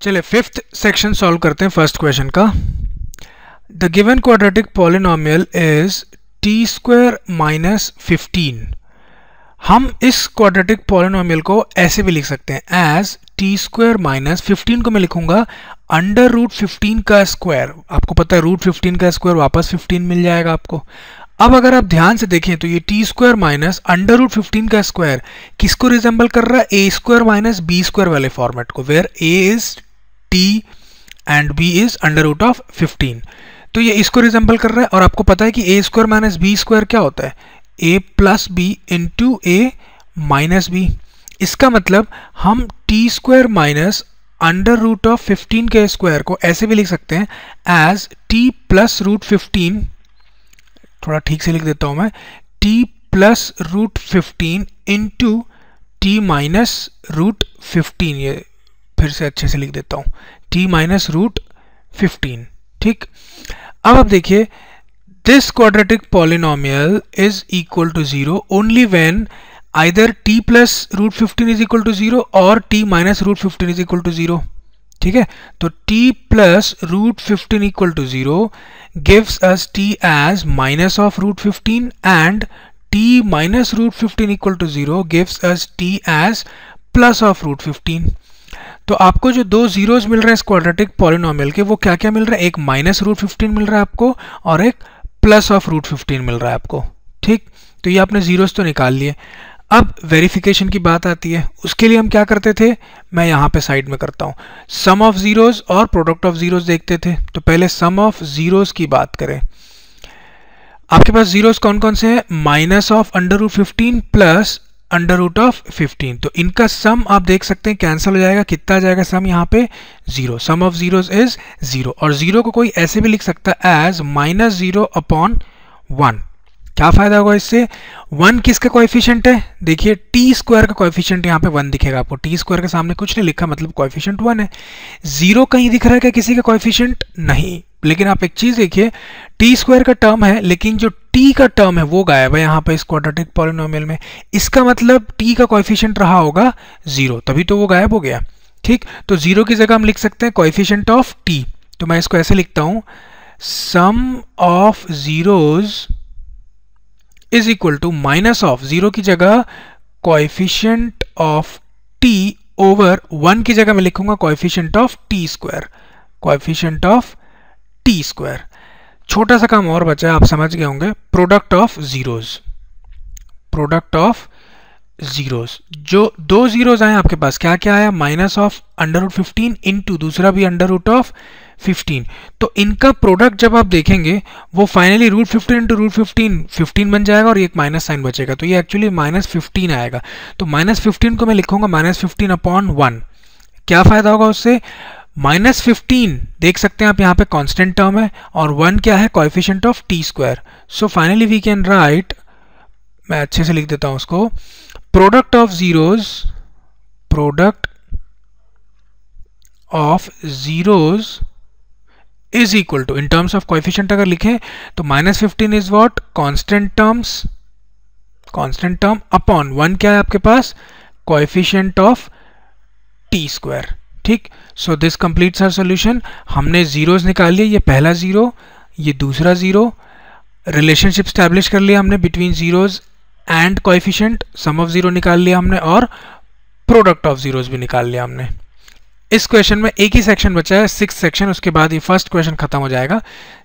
चलिए fifth section solve करते हैं फर्स्ट क्वेश्चन का। The given quadratic polynomial is T square minus 15। हम इस क्वाड्रेटिक पॉलिनोमियल को ऐसे भी लिख सकते हैं एज टी स्क्वायर माइनस 15 को मैं लिखूंगा अंडर रूट 15 का स्क्वायर। आपको पता है रूट 15 का स्क्वायर वापस 15 मिल जाएगा आपको। अब अगर आप ध्यान से देखें तो ये t square minus under root 15 का स्क्वायर किसको रिजेंबल कर रहा है? A square minus b square वाले फॉर्मेट को, where a is t and b is under root of 15। तो ये इसको रिजेंबल कर रहा है। और आपको पता है कि a square minus b square क्या होता है? A plus b into a minus b. इसका मतलब हम t square minus under root of 15 के स्क्वायर को ऐसे भी लिख सकते हैं एज टी प्लस रूट 15। थोड़ा ठीक से लिख देता हूं मैं, t plus root 15 into t minus root 15। ये फिर से अच्छे से लिख देता हूं, टी माइनस रूट 15। ठीक, अब आप देखिए this quadratic polynomial is equal to 0 only when either t plus root 15 is equal to 0 और t minus root 15 is equal to 0। ठीक है, तो t plus root 15 equal to 0 gives us t as minus of root 15 and t minus root 15 equal to 0 gives us t as plus of root 15। तो आपको जो दो zeros मिल रहे हैं इस क्वाड्रेटिक पॉलिनोमियल के, वो क्या क्या मिल रहा है? एक माइनस रूट 15 मिल रहा है आपको और एक प्लस ऑफ रूट 15 मिल रहा है आपको। ठीक, तो ये आपने जीरोस तो निकाल लिए। अब वेरिफिकेशन की बात आती है, उसके लिए हम क्या करते थे? मैं यहाँ पे साइड में करता हूँ, सम ऑफ जीरोस और प्रोडक्ट ऑफ जीरोस देखते थे। तो पहले सम ऑफ जीरोस की बात करें। आपके पास जीरोस कौन कौन से हैं? Minus of under root 15 plus under root of 15। तो इनका सम आप देख सकते हैं कैंसिल हो जाएगा। कितना आ जाएगा सम यहाँ पे? 0। सम ऑफ जीरोस इज 0। और 0 को कोई ऐसे भी लिख सकता है एज माइनस 0 अपॉन 1। क्या फायदा होगा इससे? 1 किसका कोएफिशिएंट है? देखिए टी स्क्वायर का कोएफिशिएंट यहाँ पे 1 दिखेगा आपको। टी स्क्वायर के सामने कुछ नहीं लिखा, मतलब कोएफिशिएंट 1 है। 0 कहीं दिख रहा है क्या किसी का कोएफिशिएंट? नहीं। लेकिन आप एक चीज देखिए, टी स्क्वायर का टर्म है लेकिन जो टी का टर्म है वो गायब है यहाँ पे इस क्वाड्रेटिक पॉलिनोमियल में। इसका मतलब टी का कोएफिशिएंट रहा होगा 0, तभी तो वो गायब हो गया। ठीक, तो 0 की जगह हम लिख सकते हैं कोएफिशिएंट ऑफ टी। तो मैं इसको ऐसे लिखता हूं, sum of zeros is equal to minus of 0 की जगह कोएफिशिएंट ऑफ t ओवर 1 की जगह मैं लिखूंगा coefficient of t square. Coefficient of t square. छोटा सा काम और बचा है, आप समझ गए होंगे, product of zeros. Product of zeros, जो दो जीरोस आए आपके पास, क्या क्या आया? Minus of under root 15 into दूसरा भी अंडर रूट ऑफ 15। तो इनका प्रोडक्ट जब आप देखेंगे वो फाइनली रूट 15 इंटू रूट 15 बन जाएगा और एक माइनस साइन बचेगा। तो ये एक्चुअली माइनस 15 आएगा। तो माइनस 15 को मैं लिखूंगा माइनस 15 अपॉन 1। क्या फायदा होगा उससे? माइनस 15 देख सकते हैं आप यहाँ पे कांस्टेंट टर्म है और 1 क्या है? Coefficient of T square. So finally we can write, मैं अच्छे से लिख देता हूं उसको, product of zeros, product of zeros is equal to, in terms of coefficient अगर लिखें तो minus 15 is what? Constant terms, constant term upon 1 क्या है आपके पास? Coefficient of T square. ठीक, so this completes our solution. हमने जीरोस निकाल लिए, ये पहला जीरो, ये दूसरा जीरो, रिलेशनशिप स्टैब्लिश कर लिया हमने between zeros and coefficient, sum of zero निकाल लिया हमने और प्रोडक्ट ऑफ जीरोस भी निकाल लिया हमने। इस क्वेश्चन में एक ही सेक्शन बचा है, 6th सेक्शन, उसके बाद ये फर्स्ट क्वेश्चन खत्म हो जाएगा।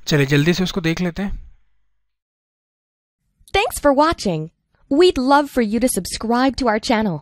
चलिए जल्दी से उसको देख लेते हैं। Thanks for watching. We'd love for you to subscribe to our channel.